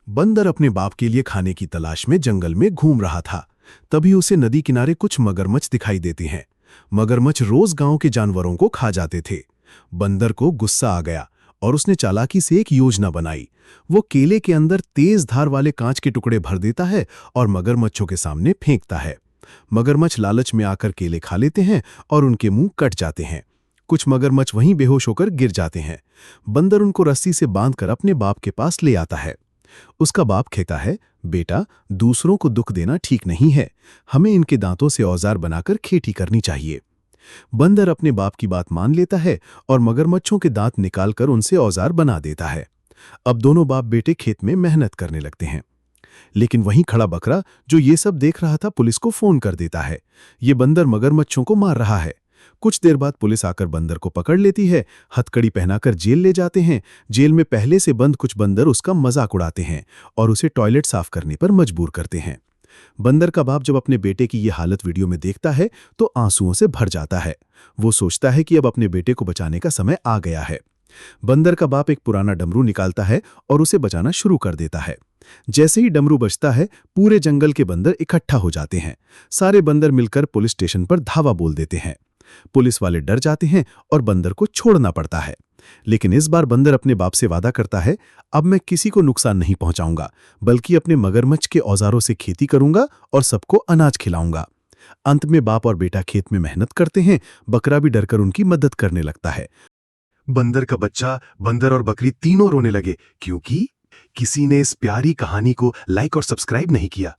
बंदर अपने बाप के लिए खाने की तलाश में जंगल में घूम रहा था। तभी उसे नदी किनारे कुछ मगरमच्छ दिखाई देते हैं। मगरमच्छ रोज गांव के जानवरों को खा जाते थे। बंदर को गुस्सा आ गया और उसने चालाकी से एक योजना बनाई। वो केले के अंदर तेज धार वाले कांच के टुकड़े भर देता है और मगरमच्छों के सामने फेंकता है। मगरमच्छ लालच में आकर केले खा लेते हैं और उनके मुंह कट जाते हैं। कुछ मगरमच्छ वहीं बेहोश होकर गिर जाते हैं। बंदर उनको रस्सी से बांधकर अपने बाप के पास ले आता है। उसका बाप कहता है, बेटा, दूसरों को दुख देना ठीक नहीं है। हमें इनके दांतों से औजार बनाकर खेती करनी चाहिए। बंदर अपने बाप की बात मान लेता है और मगरमच्छों के दांत निकालकर उनसे औजार बना देता है। अब दोनों बाप बेटे खेत में मेहनत करने लगते हैं। लेकिन वहीं खड़ा बकरा, जो ये सब देख रहा था, पुलिस को फोन कर देता है। ये बंदर मगरमच्छों को मार रहा है। कुछ देर बाद पुलिस आकर बंदर को पकड़ लेती है। हथकड़ी पहनाकर जेल ले जाते हैं। जेल में पहले से बंद कुछ बंदर उसका मजाक उड़ाते हैं और उसे टॉयलेट साफ करने पर मजबूर करते हैं। बंदर का बाप जब अपने बेटे की ये हालत वीडियो में देखता है तो आंसुओं से भर जाता है। वो सोचता है कि अब अपने बेटे को बचाने का समय आ गया है। बंदर का बाप एक पुराना डमरू निकालता है और उसे बचाना शुरू कर देता है। जैसे ही डमरू बजता है, पूरे जंगल के बंदर इकट्ठा हो जाते हैं। सारे बंदर मिलकर पुलिस स्टेशन पर धावा बोल देते हैं। पुलिस वाले डर जाते हैं और बंदर को छोड़ना पड़ता है। लेकिन इस बार बंदर अपने बाप से वादा करता है, अब मैं किसी को नुकसान नहीं पहुंचाऊंगा, बल्कि अपने मगरमच्छ के औजारों से खेती करूंगा और सबको अनाज खिलाऊंगा। अंत में बाप और बेटा खेत में मेहनत करते हैं। बकरा भी डरकर उनकी मदद करने लगता है। बंदर का बच्चा, बंदर और बकरी तीनों रोने लगे, क्योंकि किसी ने इस प्यारी कहानी को लाइक और सब्सक्राइब नहीं किया।